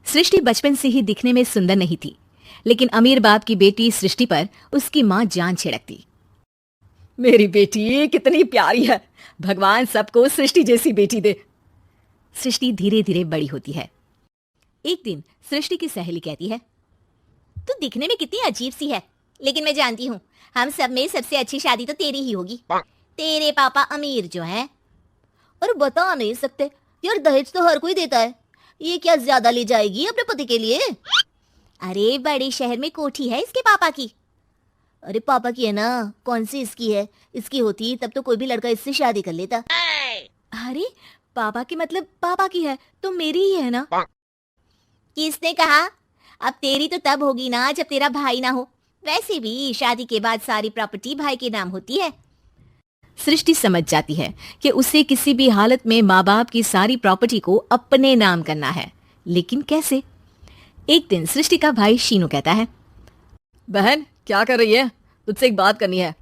सृष्टि बचपन से ही दिखने में सुंदर नहीं थी, लेकिन अमीर बाप की बेटी सृष्टि पर उसकी माँ जान छिड़कती। मेरी बेटी कितनी प्यारी है, भगवान सबको सृष्टि जैसी बेटी दे। सृष्टि धीरे धीरे बड़ी होती है। एक दिन सृष्टि की सहेली कहती है, तू दिखने में कितनी अजीब सी है, लेकिन मैं जानती हूँ हम सब में सबसे अच्छी शादी तो तेरी ही होगी। तेरे पापा अमीर जो हैं। और बता नहीं सकते यार, दहेज तो हर कोई देता है, ये क्या ज्यादा ले जाएगी अपने पति के लिए? अरे बड़े शहर में कोठी है इसके पापा की। अरे पापा की है ना, कौन सी इसकी है? इसकी होती तब तो कोई भी लड़का इससे शादी कर लेता। अरे पापा की मतलब पापा की है तो मेरी ही है ना? किसने कहा? अब तेरी तो तब होगी ना जब तेरा भाई ना हो। वैसे भी शादी के बाद सारी प्रॉपर्टी भाई के नाम होती है। सृष्टि समझ जाती है कि उसे किसी भी हालत में माँ बाप की सारी प्रॉपर्टी को अपने नाम करना है, लेकिन कैसे? एक दिन सृष्टि का भाई शीनू कहता है, बहन क्या कर रही है? तुझसे एक बात करनी है।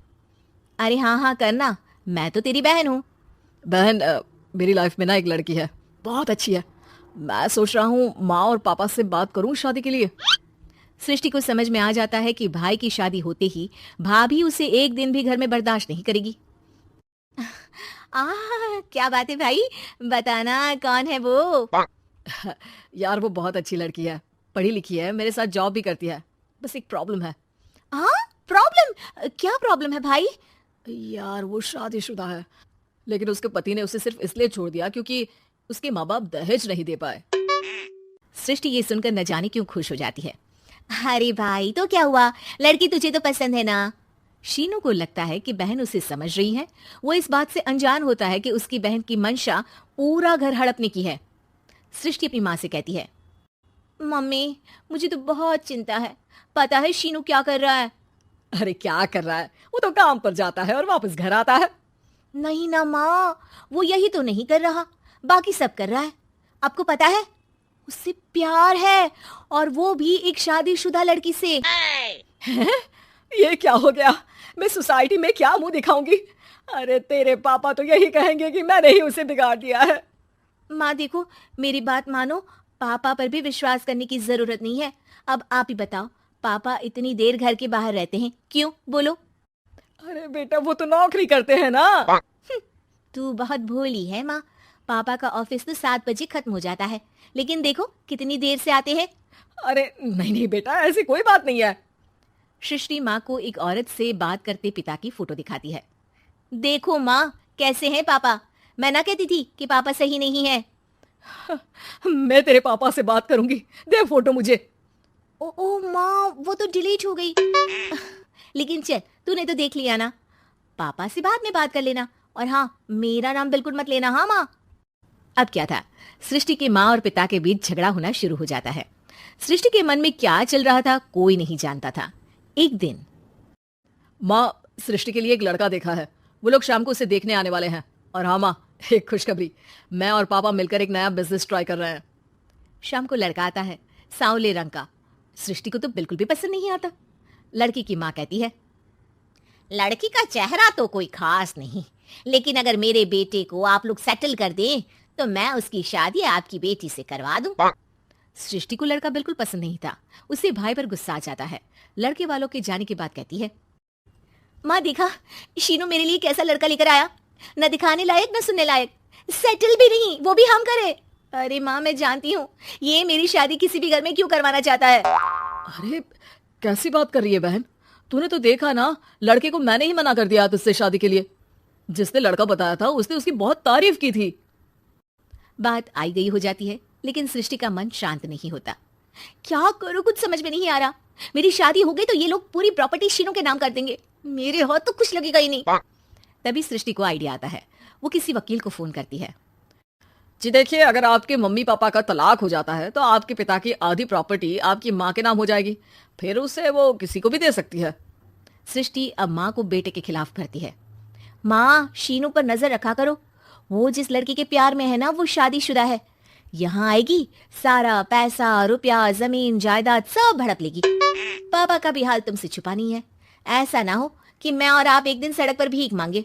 अरे हाँ हाँ करना, मैं तो तेरी बहन हूँ। बहन मेरी लाइफ में ना एक लड़की है, बहुत अच्छी है। मैं सोच रहा हूँ माँ और पापा से बात करूँ शादी के लिए। सृष्टि को समझ में आ जाता है कि भाई की शादी होते ही भाभी उसे एक दिन भी घर में बर्दाश्त नहीं करेगी। क्या बात है भाई, बताना कौन है वो? यार वो बहुत अच्छी लड़की है, पढ़ी लिखी है, मेरे साथ जॉब भी करती है। बस एक प्रॉब्लम है। प्रॉब्लम? क्या प्रॉब्लम है भाई? यार वो शादीशुदा है, लेकिन उसके पति ने उसे सिर्फ इसलिए छोड़ दिया क्योंकि उसके माँ बाप दहेज नहीं दे पाए। सृष्टि ये सुनकर न जाने क्यों खुश हो जाती है। अरे भाई तो क्या हुआ, लड़की तुझे तो पसंद है ना? शीनू को लगता है कि बहन उसे समझ रही है। वो इस बात से अनजान होता है कि उसकी बहन की मंशा पूरा घर हड़पने की है। सृष्टि अपनी माँ से कहती है, मम्मी मुझे तो बहुत चिंता है, पता है शीनू क्या कर रहा है? अरे क्या कर रहा है, वो तो काम पर जाता है और वापस घर आता है। नहीं ना माँ, वो यही तो नहीं कर रहा, बाकी सब कर रहा है। आपको पता है उससे प्यार है, और वो भी एक शादीशुदा लड़की से। ये क्या हो गया? मैं सोसाइटी में क्या मुंह दिखाऊंगी? अरे तेरे पापा तो यही कहेंगे कि मैंने ही उसे बिगाड़ दिया है। माँ देखो, मेरी बात मानो, पापा पर भी विश्वास करने की जरूरत नहीं है। अब आप ही बताओ, पापा इतनी देर घर के बाहर रहते हैं क्यों, बोलो? अरे बेटा वो तो नौकरी करते हैं ना। तू बहुत भोली है माँ, पापा का ऑफिस तो 7 बजे खत्म हो जाता है, लेकिन देखो कितनी देर से आते हैं। अरे नहीं नहीं बेटा, ऐसी कोई बात नहीं है। सृष्टि माँ को एक औरत से बात करते पिता की फोटो दिखाती है। देखो माँ कैसे हैं पापा, मैं ना कहती थी कि पापा सही नहीं है। मैं तेरे पापा से बात करूंगी, दे फोटो मुझे। ओ माँ वो तो डिलीट हो गई। लेकिन चल, तूने तो देख लिया ना, पापा से बाद में बात कर लेना, और हाँ मेरा नाम बिल्कुल मत लेना। हाँ माँ। अब क्या था, सृष्टि के माँ और पिता के बीच झगड़ा होना शुरू हो जाता है। सृष्टि के मन में क्या चल रहा था कोई नहीं जानता था। एक दिन, माँ सृष्टि के लिए एक लड़का देखा है, वो लोग शाम को उसे देखने आने वाले हैं। और हाँ माँ, एक खुशखबरी, मैं और पापा मिलकर एक नया बिजनेस ट्राई कर रहे हैं। शाम को लड़का आता है, सांवले रंग का। सृष्टि को तो बिल्कुल भी पसंद नहीं आता। लड़की की माँ कहती है, लड़की का चेहरा तो कोई खास नहीं, लेकिन अगर मेरे बेटे को आप लोग सेटल कर दें तो मैं उसकी शादी आपकी बेटी से करवा दूं। सृष्टि को लड़का बिल्कुल पसंद नहीं था। उसे भाई पर गुस्सा आ जाता है। लड़के वालों के जाने के बाद कहती है, माँ देखा शीनू मेरे लिए कैसा लड़का लेकर आया, न दिखाने लायक न सुनने लायक, सेटल भी नहीं, वो भी हम करे। अरे माँ मैं जानती हूँ ये मेरी शादी किसी भी घर में क्यों करवाना चाहता है। अरे कैसी बात कर रही है बहन, तूने तो देखा ना, लड़के को मैंने ही मना कर दिया तुझसे शादी के लिए। जिसने लड़का बताया था उसने उसकी बहुत तारीफ की थी। बात आई गई हो जाती है, लेकिन सृष्टि का मन शांत नहीं होता। क्या करूं, कुछ समझ में नहीं आ रहा। मेरी शादी हो गई तो ये लोग पूरी प्रॉपर्टी शीनू के नाम कर देंगे, मेरे हाथ तो कुछ लगेगा ही नहीं। तभी सृष्टि को आइडिया आता है। वो किसी वकील को फोन करती है। जी देखिए, अगर आपके मम्मी पापा का तलाक हो जाता है तो आपके पिता की आधी प्रॉपर्टी आपकी माँ के नाम हो जाएगी, फिर उसे वो किसी को भी दे सकती है। सृष्टि अब माँ को बेटे के खिलाफ भरती है। माँ शीनू पर नजर रखा करो, वो जिस लड़की के प्यार में है ना वो शादीशुदा है। यहाँ आएगी, सारा पैसा रुपया जमीन जायदाद सब भड़प लेगी। पापा का भी हाल तुमसे छुपा नहीं है। ऐसा ना हो कि मैं और आप एक दिन सड़क पर भीख मांगे।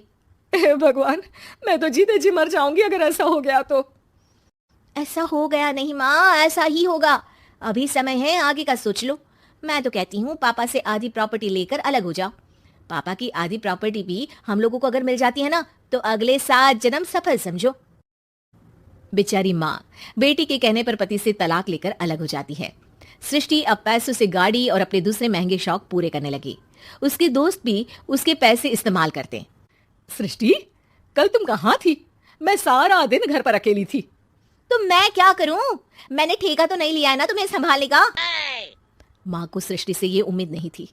भगवान, मैं तो जीते जी मर जाऊंगी अगर ऐसा हो गया तो। ऐसा हो गया नहीं माँ, ऐसा ही होगा। अभी समय है, आगे का सोच लो। मैं तो कहती हूँ पापा से आधी प्रॉपर्टी लेकर अलग हो जाओ। पापा की आधी प्रॉपर्टी भी हम लोगों को अगर मिल जाती है ना, तो अगले 7 जन्म सफल समझो। बेचारी माँ बेटी के कहने पर पति से तलाक लेकर अलग हो जाती है। सृष्टि अब पैसों से गाड़ी और अपने दूसरे महंगे शौक पूरे करने लगी। उसके दोस्त भी उसके पैसे इस्तेमाल करते। सृष्टि, कल तुम कहाँ थी? मैं सारा दिन घर पर अकेली थी। तो मैं क्या करूं? मैंने ठेका तो नहीं लिया है ना तुम्हें संभालने का। माँ को सृष्टि से ये उम्मीद नहीं थी।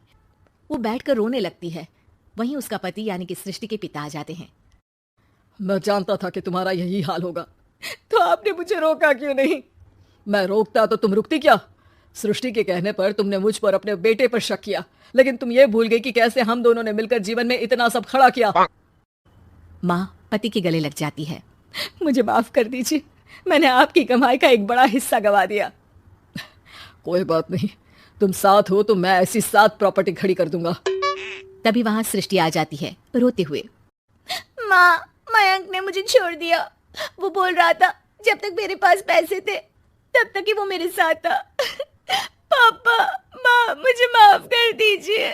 वो बैठकर रोने लगती है। वहीं उसका पति यानी कि सृष्टि के पिता आ जाते हैं। मैं जानता था कि तुम्हारा यही हाल होगा, तो आपने मुझे रोका क्यों नहीं? मैं रोकता तो तुम रुकती क्या? सृष्टि के कहने पर तुमने मुझ पर अपने बेटे पर शक किया, लेकिन तुम ये भूल गई कि कैसे हम दोनों ने मिलकर जीवन में इतना सब खड़ा किया। माँ पति के गले लग जाती है। मुझे माफ कर दीजिए, मैंने आपकी कमाई का एक बड़ा हिस्सा गवा दिया। कोई बात नहीं, तुम साथ हो तो मैं ऐसी 7 प्रॉपर्टी खड़ी कर दूंगा। तभी वहां सृष्टि आ जाती है रोते हुए। माँ, मयंक ने मुझे छोड़ दिया। वो बोल रहा था जब तक मेरे पास पैसे थे तब तक ही वो मेरे साथ था। पापा, माँ, मुझे माफ कर दीजिए।